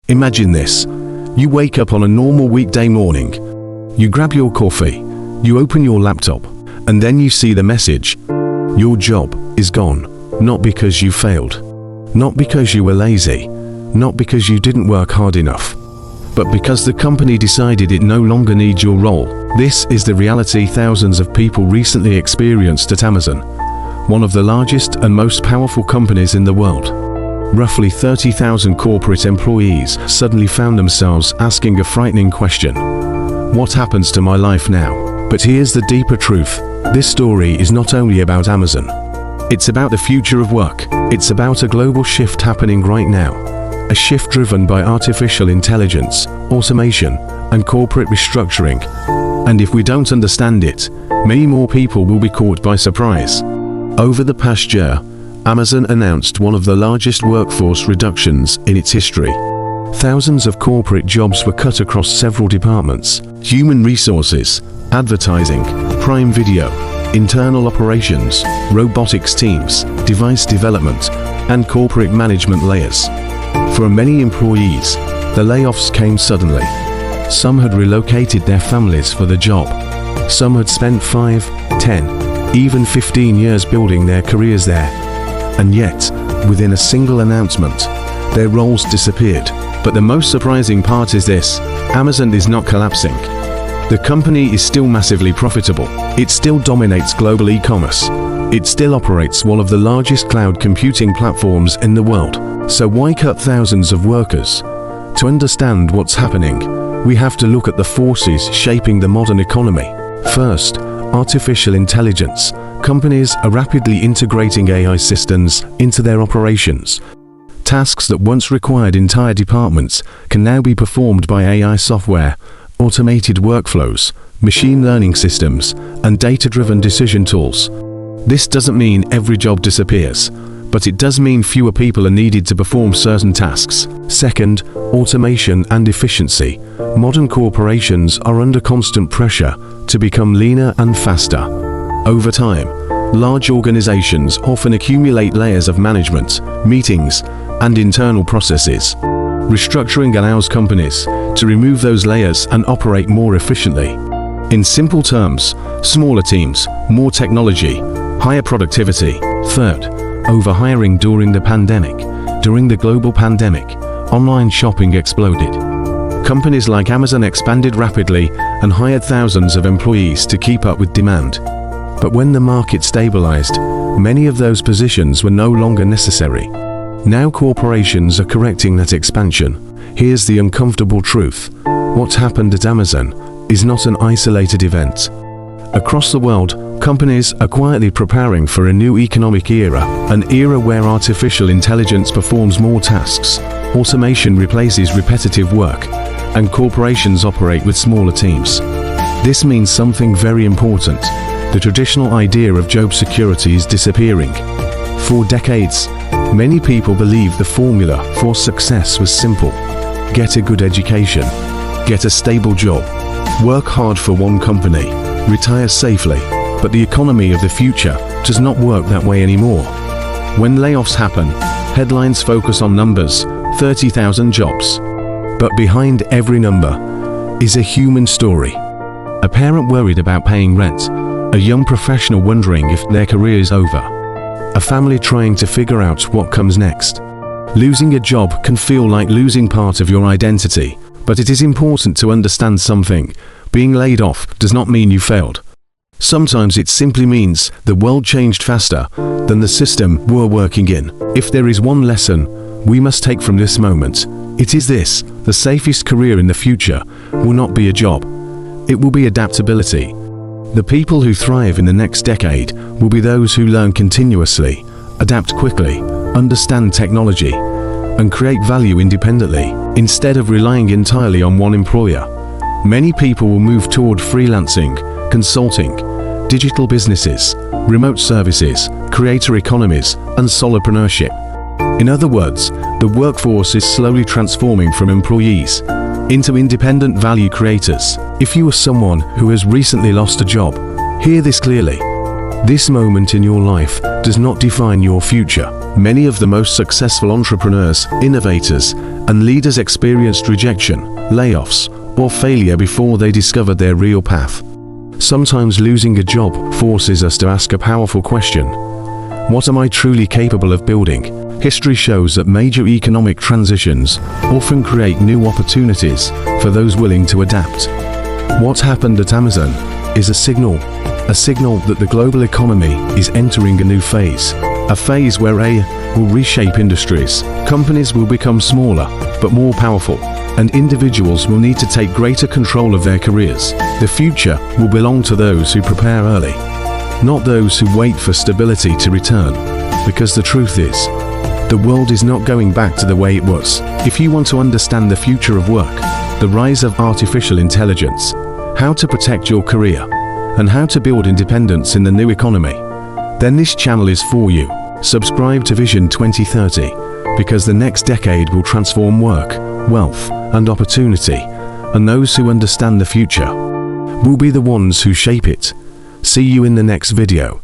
Imagine this. You wake up on a normal weekday morning. You grab your coffee, you open your laptop, and then you see the message. Your job is gone. Not because you failed. Not because you were lazy. Not because you didn't work hard enough. But because the company decided it no longer needs your role. This is the reality thousands of people recently experienced at Amazon, one of the largest and most powerful companies in the world. Roughly 30,000 corporate employees suddenly found themselves asking a frightening question. What happens to my life now? But here's the deeper truth. This story is not only about Amazon. It's about the future of work. It's about a global shift happening right now. A shift driven by artificial intelligence, automation, and corporate restructuring. And if we don't understand it, many more people will be caught by surprise. Over the past year, Amazon announced one of the largest workforce reductions in its history. Thousands of corporate jobs were cut across several departments: human resources, advertising, Prime Video, internal operations, robotics teams, device development, and corporate management layers. For many employees, the layoffs came suddenly. Some had relocated their families for the job. Some had spent 5, 10, even 15 years building their careers there. And yet, within a single announcement, their roles disappeared. But the most surprising part is this: Amazon is not collapsing. The company is still massively profitable. It still dominates global e-commerce. It still operates one of the largest cloud computing platforms in the world. So why cut thousands of workers? To understand what's happening, we have to look at the forces shaping the modern economy. First, artificial intelligence. Companies are rapidly integrating AI systems into their operations. Tasks that once required entire departments can now be performed by AI software, automated workflows, machine learning systems, and data-driven decision tools. This doesn't mean every job disappears, but it does mean fewer people are needed to perform certain tasks. Second, automation and efficiency. Modern corporations are under constant pressure to become leaner and faster. Over time, large organizations often accumulate layers of management, meetings, and internal processes. Restructuring allows companies to remove those layers and operate more efficiently. In simple terms, smaller teams, more technology, higher productivity. Third, overhiring during the pandemic. During the global pandemic, online shopping exploded. Companies like Amazon expanded rapidly and hired thousands of employees to keep up with demand. But when the market stabilized, many of those positions were no longer necessary. Now corporations are correcting that expansion. Here's the uncomfortable truth. What happened at Amazon is not an isolated event. Across the world, companies are quietly preparing for a new economic era, an era where artificial intelligence performs more tasks, automation replaces repetitive work, and corporations operate with smaller teams. This means something very important. The traditional idea of job security is disappearing. For decades, many people believed the formula for success was simple. Get a good education, get a stable job, work hard for one company, retire safely. But the economy of the future does not work that way anymore. When layoffs happen, headlines focus on numbers, 30,000 jobs. But behind every number is a human story. A parent worried about paying rent, a young professional wondering if their career is over, a family trying to figure out what comes next. Losing a job can feel like losing part of your identity, but it is important to understand something. Being laid off does not mean you failed. Sometimes it simply means the world changed faster than the system we're working in. If there is one lesson we must take from this moment, it is this: the safest career in the future will not be a job. It will be adaptability. The people who thrive in the next decade will be those who learn continuously, adapt quickly, understand technology, and create value independently, instead of relying entirely on one employer. Many people will move toward freelancing, consulting, digital businesses, remote services, creator economies, and solopreneurship. In other words, the workforce is slowly transforming from employees into independent value creators. If you are someone who has recently lost a job, hear this clearly. This moment in your life does not define your future. Many of the most successful entrepreneurs, innovators, and leaders experienced rejection, layoffs, or failure before they discovered their real path. Sometimes losing a job forces us to ask a powerful question: what am I truly capable of building? History shows that major economic transitions often create new opportunities for those willing to adapt. What happened at Amazon is a signal that the global economy is entering a new phase, a phase where AI will reshape industries. Companies will become smaller but more powerful, and individuals will need to take greater control of their careers. The future will belong to those who prepare early, not those who wait for stability to return, because the truth is, the world is not going back to the way it was. If you want to understand the future of work, the rise of artificial intelligence, how to protect your career, and how to build independence in the new economy, then this channel is for you. Subscribe to Vision 2030, because the next decade will transform work, wealth, and opportunity, and those who understand the future will be the ones who shape it. See you in the next video.